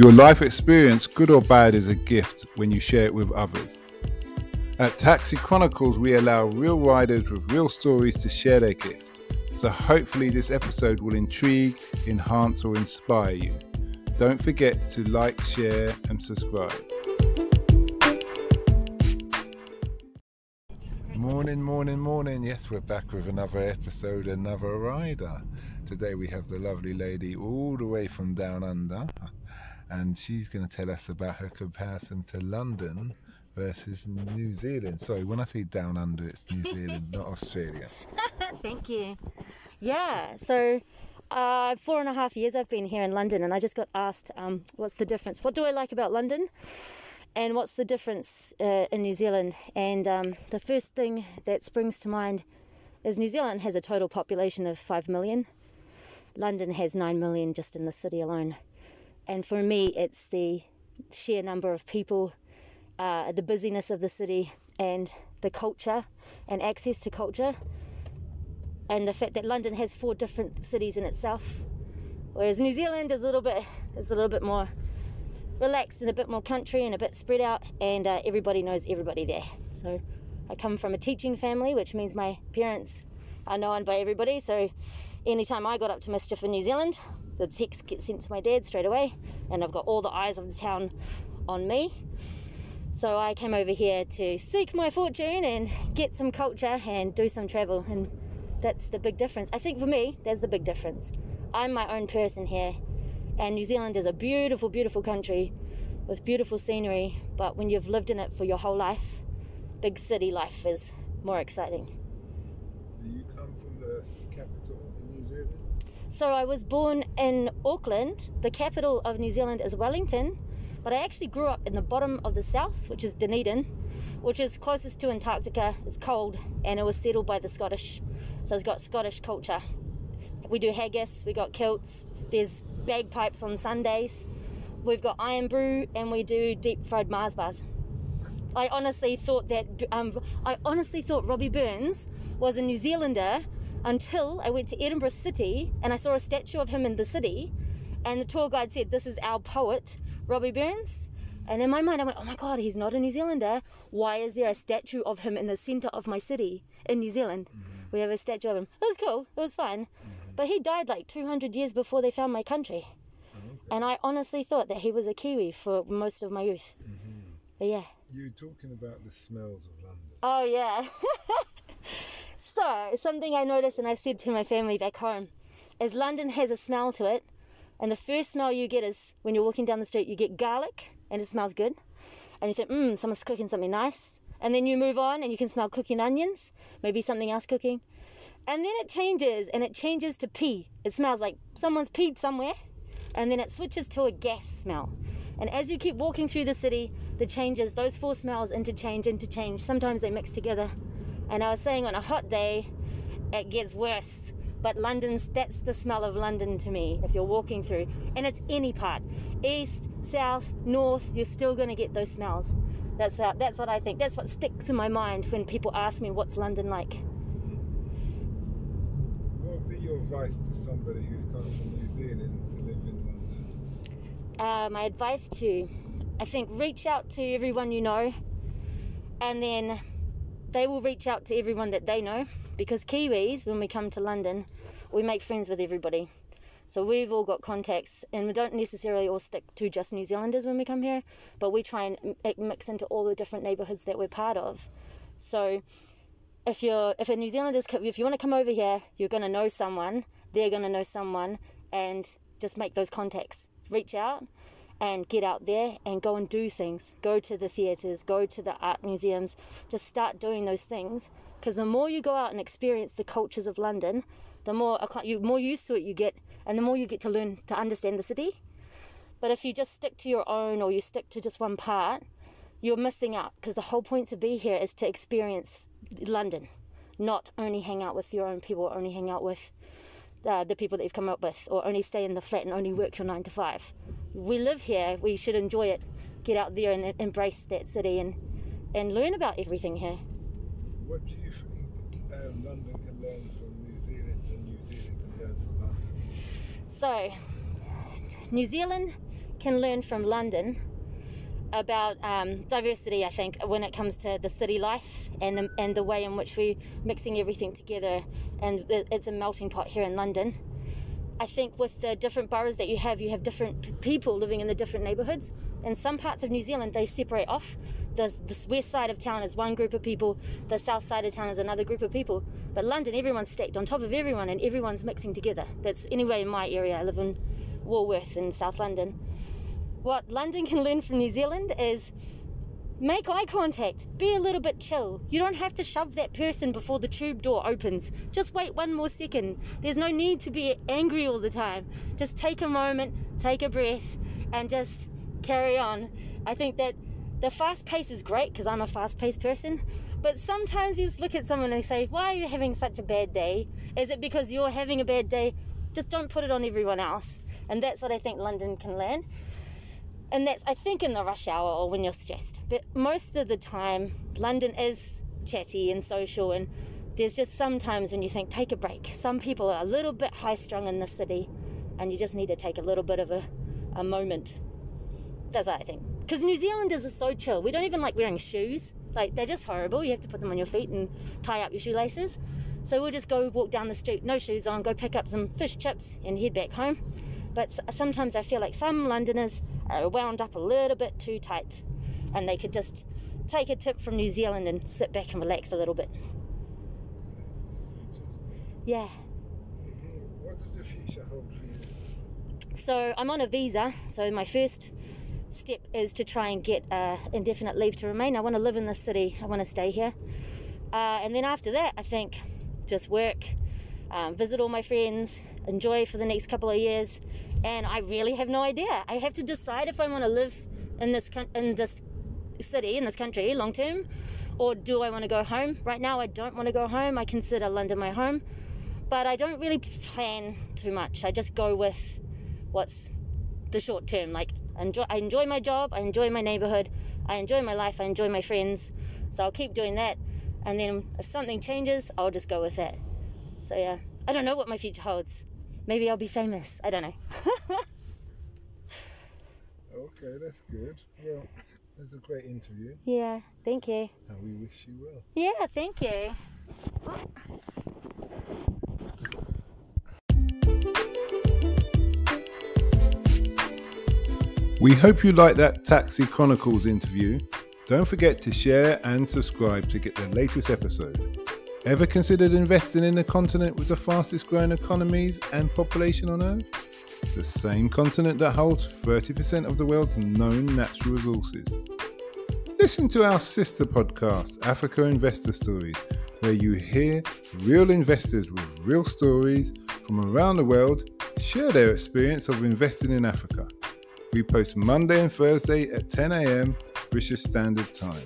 Your life experience, good or bad, is a gift when you share it with others. At Taxi Chronicles, we allow real riders with real stories to share their gift. So hopefully this episode will intrigue, enhance or inspire you. Don't forget to like, share and subscribe. Morning. Yes, we're back with another episode, another rider. Today we have the lovely lady all the way from down under, and she's going to tell us about her comparison to London versus New Zealand. Sorry, when I say down under, it's New Zealand, not Australia. Thank you. Yeah, so 4.5 years I've been here in London, and I just got asked, what's the difference? What do I like about London? And what's the difference in New Zealand? And the first thing that springs to mind is New Zealand has a total population of 5 million. London has 9 million just in the city alone. And for me, it's the sheer number of people, the busyness of the city, and the culture and access to culture. And the fact that London has 4 different cities in itself, whereas New Zealand is a little bit more relaxed and a bit more country and a bit spread out, and everybody knows everybody there. So I come from a teaching family, which means my parents are known by everybody. So anytime I got up to mischief in New Zealand, the text gets sent to my dad straight away, and I've got all the eyes of the town on me. So I came over here to seek my fortune and get some culture and do some travel, and that's the big difference. I think for me, that's the big difference. I'm my own person here, and New Zealand is a beautiful, beautiful country with beautiful scenery, but when you've lived in it for your whole life, big city life is more exciting. Do you come from the capital in New Zealand? So I was born in Auckland. The capital of New Zealand is Wellington, but I actually grew up in the bottom of the south, which is Dunedin, which is closest to Antarctica. It's cold, and it was settled by the Scottish. So it's got Scottish culture. We do haggis, we got kilts, there's bagpipes on Sundays, we've got iron brew, and we do deep fried Mars bars. I honestly thought Robbie Burns was a New Zealander until I went to Edinburgh City and I saw a statue of him in the city, and the tour guide said, "This is our poet, Robbie Burns." And in my mind I went, oh my god, he's not a New Zealander. Why is there a statue of him in the centre of my city in New Zealand? We have a statue of him. It was cool, it was fine. But he died like 200 years before they found my country. And I honestly thought that he was a Kiwi for most of my youth. But yeah. You're talking about the smells of London. Oh yeah. So, something I noticed, and I've said to my family back home, is London has a smell to it. And the first smell you get is when you're walking down the street, you get garlic, and it smells good. And you think, someone's cooking something nice. And then you move on and you can smell cooking onions, maybe something else cooking. And then it changes to pee. It smells like someone's peed somewhere, and then it switches to a gas smell. And as you keep walking through the city, those 4 smells interchange. Sometimes they mix together. And I was saying on a hot day, it gets worse. But that's the smell of London to me, if you're walking through. And it's any part. East, south, north, you're still going to get those smells. That's what I think. That's what sticks in my mind when people ask me, what's London like? What would be your advice to somebody who's come from New Zealand to live in London? My advice I think, reach out to everyone you know, and then they will reach out to everyone that they know, because Kiwis, when we come to London, we make friends with everybody. So we've all got contacts, and we don't necessarily all stick to just New Zealanders when we come here, but we try and mix into all the different neighbourhoods that we're part of. So if you want to come over here, you're going to know someone, they're going to know someone, and just make those contacts. Reach out and get out there and go and do things. Go to the theatres, go to the art museums, just start doing those things, because the more you go out and experience the cultures of London, the more used to it you get, and the more you get to learn to understand the city. But if you just stick to your own, or you stick to just one part, you're missing out, because the whole point to be here is to experience London, not only hang out with your own people, or only hang out with the people that you've come up with, or only stay in the flat and only work your 9 to 5. We live here, we should enjoy it, get out there and embrace that city and learn about everything here. What do you think London can learn from New Zealand and New Zealand can learn from London? So, New Zealand can learn from London about diversity, I think, when it comes to the city life and the way in which we're mixing everything together, and it's a melting pot here in London. I think with the different boroughs that you have different people living in the different neighbourhoods. In some parts of New Zealand, they separate off. The west side of town is one group of people, the south side of town is another group of people. But London, everyone's stacked on top of everyone, and everyone's mixing together. That's anyway in my area. I live in Walworth in South London. What London can learn from New Zealand is make eye contact, be a little bit chill. You don't have to shove that person before the tube door opens. Just wait one more second. There's no need to be angry all the time. Just take a moment, take a breath, and just carry on. I think that the fast pace is great because I'm a fast paced person, but sometimes you just look at someone and they say, why are you having such a bad day? Is it because you're having a bad day? Just don't put it on everyone else. And that's what I think London can learn. And that's, I think, in the rush hour or when you're stressed. But most of the time, London is chatty and social, and there's just sometimes when you think, take a break. Some people are a little bit high-strung in the city, and you just need to take a little bit of a moment. That's what I think. Because New Zealanders are so chill. We don't even like wearing shoes. Like, they're just horrible. You have to put them on your feet and tie up your shoelaces. So we'll just go walk down the street, no shoes on, go pick up some fish chips and head back home. But sometimes I feel like some Londoners are wound up a little bit too tight, and they could just take a tip from New Zealand and sit back and relax a little bit. Yeah. What does the future hold for you? So I'm on a visa, so my first step is to try and get indefinite leave to remain. I want to live in this city. I want to stay here. And then after that, I think just work, visit all my friends, enjoy for the next couple of years. And I really have no idea. I have to decide if I want to live in this city, in this country, long term, or do I want to go home. Right now, I don't want to go home. I consider London my home, but I don't really plan too much. I just go with what's the short term. Like, I enjoy my job, I enjoy my neighbourhood, I enjoy my life, I enjoy my friends. So I'll keep doing that. And then if something changes, I'll just go with that. So yeah, I don't know what my future holds. Maybe I'll be famous. I don't know. Okay, that's good. Well, it was a great interview. Yeah, thank you. And we wish you well. Yeah, thank you. We hope you liked that Taxi Chronicles interview. Don't forget to share and subscribe to get the latest episode. Ever considered investing in the continent with the fastest growing economies and population on Earth? The same continent that holds 30% of the world's known natural resources. Listen to our sister podcast, Africa Investor Stories, where you hear real investors with real stories from around the world share their experience of investing in Africa. We post Monday and Thursday at 10 a.m. British Standard Time.